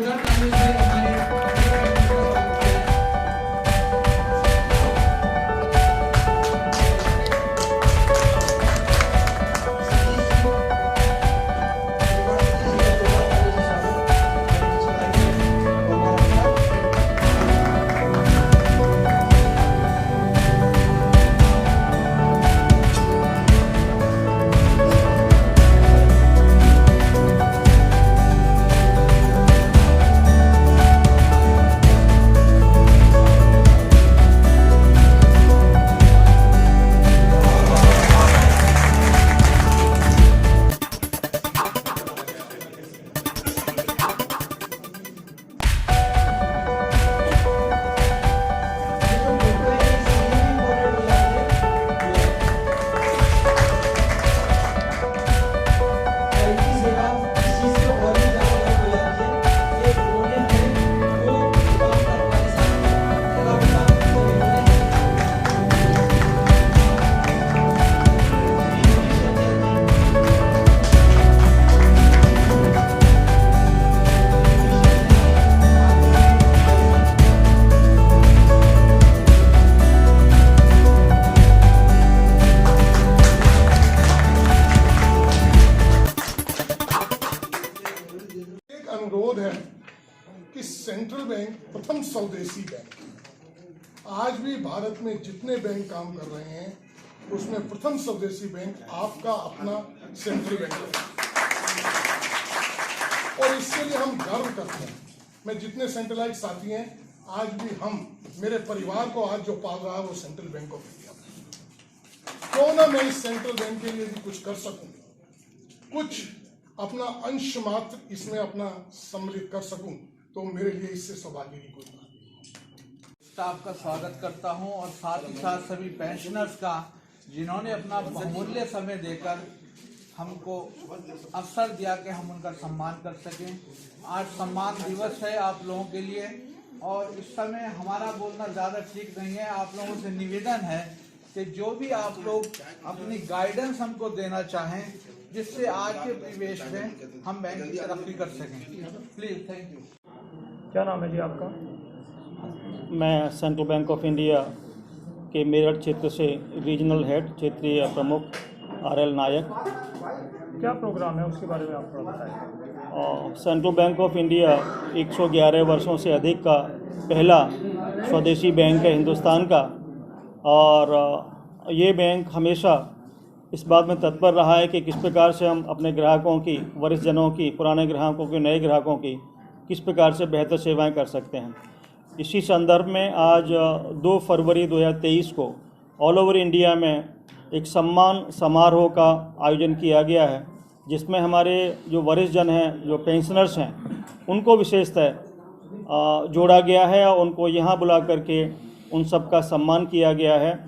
जोरदार तालियों से हमारे अनुरोध है कि सेंट्रल बैंक प्रथम स्वदेशी बैंक, आज भी भारत में जितने बैंक काम कर रहे हैं उसमें प्रथम स्वदेशी बैंक आपका अपना सेंट्रल बैंक है और इसके लिए हम गर्व करते हैं। मैं जितने सेंट्रलाइज साथी हैं, आज भी हम मेरे परिवार को आज जो पाल रहा है वो सेंट्रल बैंक ऑफ इंडिया। क्यों ना मैं इस सेंट्रल बैंक के लिए भी कुछ कर सकूं, कुछ अपना अंश मात्र इसमें अपना सम्मिलित कर सकूं, तो मेरे लिए इससे सौभाग्य की कोई बात नहीं। स्टाफ का स्वागत करता हूं और साथ ही साथ सभी पेंशनर्स का, जिन्होंने अपना बहुमूल्य समय देकर हमको अवसर दिया कि हम उनका सम्मान कर सकें। आज सम्मान दिवस है आप लोगों के लिए और इस समय हमारा बोलना ज़्यादा ठीक नहीं है। आप लोगों से निवेदन है कि जो भी आप लोग अपनी गाइडेंस हमको देना चाहें, जिससे आज के परिवेश में हम बैंक की तरक्की कर सकें, प्लीज। Thank you. क्या नाम है जी आपका? मैं सेंट्रल बैंक ऑफ इंडिया के मेरठ क्षेत्र से रीजनल हेड क्षेत्रीय प्रमुख RL नायक। क्या प्रोग्राम है उसके बारे में आप थोड़ा बताएं। सेंट्रल बैंक ऑफ इंडिया 111 वर्षों से अधिक का पहला स्वदेशी बैंक है हिंदुस्तान का और ये बैंक हमेशा इस बात में तत्पर रहा है कि किस प्रकार से हम अपने ग्राहकों की, वरिष्ठ जनों की, पुराने ग्राहकों की, नए ग्राहकों की किस प्रकार से बेहतर सेवाएं कर सकते हैं। इसी संदर्भ में आज 2 फरवरी 2023 को ऑल ओवर इंडिया में एक सम्मान समारोह का आयोजन किया गया है, जिसमें हमारे जो वरिष्ठ जन हैं, जो पेंशनर्स हैं, उनको विशेषतः जोड़ा गया है और उनको यहाँ बुला करके उन सब का सम्मान किया गया है,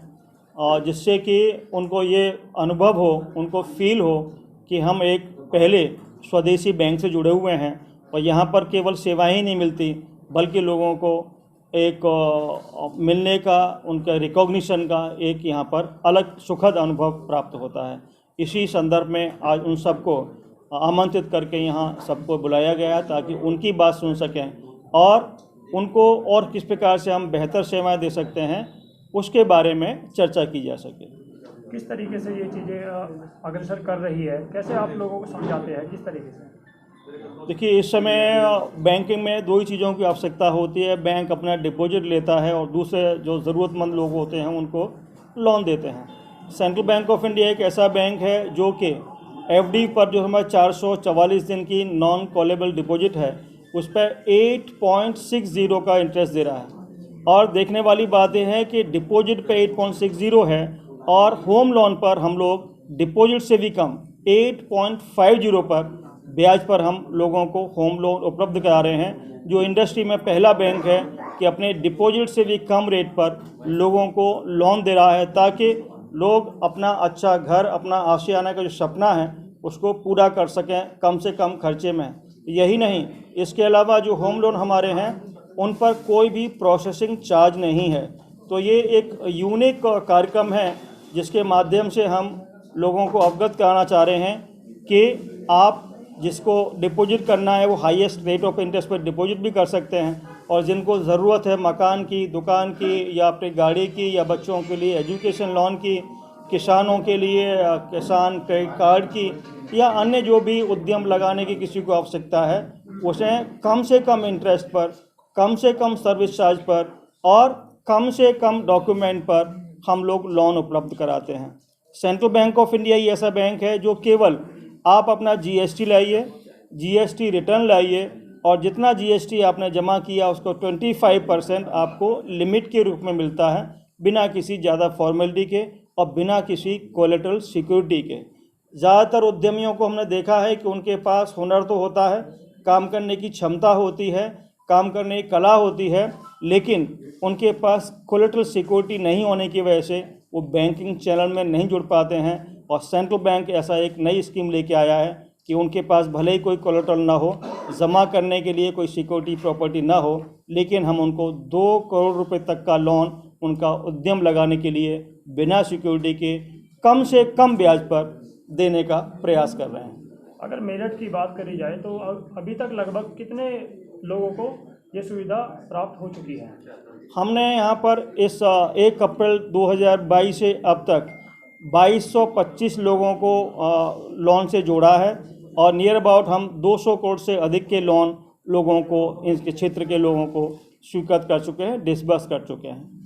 जिससे कि उनको ये अनुभव हो, उनको फील हो कि हम एक पहले स्वदेशी बैंक से जुड़े हुए हैं और यहाँ पर केवल सेवाएं ही नहीं मिलती, बल्कि लोगों को एक मिलने का, उनका रिकॉग्निशन का एक यहाँ पर अलग सुखद अनुभव प्राप्त होता है। इसी संदर्भ में आज उन सबको आमंत्रित करके यहाँ सबको बुलाया गया ताकि उनकी बात सुन सकें और उनको और किस प्रकार से हम बेहतर सेवाएं दे सकते हैं उसके बारे में चर्चा की जा सके। किस तरीके से ये चीज़ें अग्रसर कर रही है, कैसे आप लोगों को समझाते हैं, किस तरीके से? देखिए, इस समय बैंकिंग में 2 ही चीज़ों की आवश्यकता होती है। बैंक अपना डिपॉजिट लेता है और दूसरे जो ज़रूरतमंद लोग होते हैं उनको लोन देते हैं। सेंट्रल बैंक ऑफ इंडिया एक ऐसा बैंक है जो कि FD पर जो हमारा 444 दिन की नॉन कॉलेबल डिपॉजिट है उस पर 8.60 का इंटरेस्ट दे रहा है। और देखने वाली बात यह है कि डिपॉजिट पे 8.60 है और होम लोन पर हम लोग डिपॉजिट से भी कम 8.50 पर ब्याज पर हम लोगों को होम लोन उपलब्ध करा रहे हैं, जो इंडस्ट्री में पहला बैंक है कि अपने डिपॉजिट से भी कम रेट पर लोगों को लोन दे रहा है, ताकि लोग अपना अच्छा घर, अपना आशियाना का जो सपना है उसको पूरा कर सकें कम से कम खर्चे में। यही नहीं, इसके अलावा जो होम लोन हमारे हैं उन पर कोई भी प्रोसेसिंग चार्ज नहीं है। तो ये एक यूनिक कार्यक्रम है जिसके माध्यम से हम लोगों को अवगत कराना चाह रहे हैं कि आप जिसको डिपॉजिट करना है वो हाईएस्ट रेट ऑफ इंटरेस्ट पर डिपॉजिट भी कर सकते हैं, और जिनको ज़रूरत है मकान की, दुकान की, या अपनी गाड़ी की, या बच्चों के लिए एजुकेशन लोन की, किसानों के लिए किसान क्रेडिट कार्ड की, या अन्य जो भी उद्यम लगाने की किसी को आवश्यकता है, उसे कम से कम इंटरेस्ट पर, कम से कम सर्विस चार्ज पर और कम से कम डॉक्यूमेंट पर हम लोग लोन उपलब्ध कराते हैं। सेंट्रल बैंक ऑफ इंडिया ही ऐसा बैंक है जो केवल आप अपना जीएसटी लाइए, जीएसटी रिटर्न लाइए, और जितना जीएसटी आपने जमा किया उसको 25% आपको लिमिट के रूप में मिलता है, बिना किसी ज़्यादा फॉर्मेलिटी के और बिना किसी कोलेटरल सिक्योरिटी के। ज़्यादातर उद्यमियों को हमने देखा है कि उनके पास हुनर तो होता है, काम करने की क्षमता होती है, काम करने की कला होती है, लेकिन उनके पास कोलेटरल सिक्योरिटी नहीं होने की वजह से वो बैंकिंग चैनल में नहीं जुड़ पाते हैं। और सेंट्रल बैंक ऐसा एक नई स्कीम लेके आया है कि उनके पास भले ही कोई कोलेटरल ना हो, जमा करने के लिए कोई सिक्योरिटी प्रॉपर्टी ना हो, लेकिन हम उनको 2 करोड़ रुपए तक का लोन उनका उद्यम लगाने के लिए बिना सिक्योरिटी के कम से कम ब्याज पर देने का प्रयास कर रहे हैं। अगर मेरिट की बात करी जाए तो अभी तक लगभग कितने लोगों को ये सुविधा प्राप्त हो चुकी है? हमने यहाँ पर इस 1 अप्रैल 2022 से अब तक 2225 लोगों को लोन से जोड़ा है, और नियर अबाउट हम 200 करोड़ से अधिक के लोन लोगों को, इस क्षेत्र के लोगों को स्वीकृत कर चुके हैं, डिसबर्स कर चुके हैं।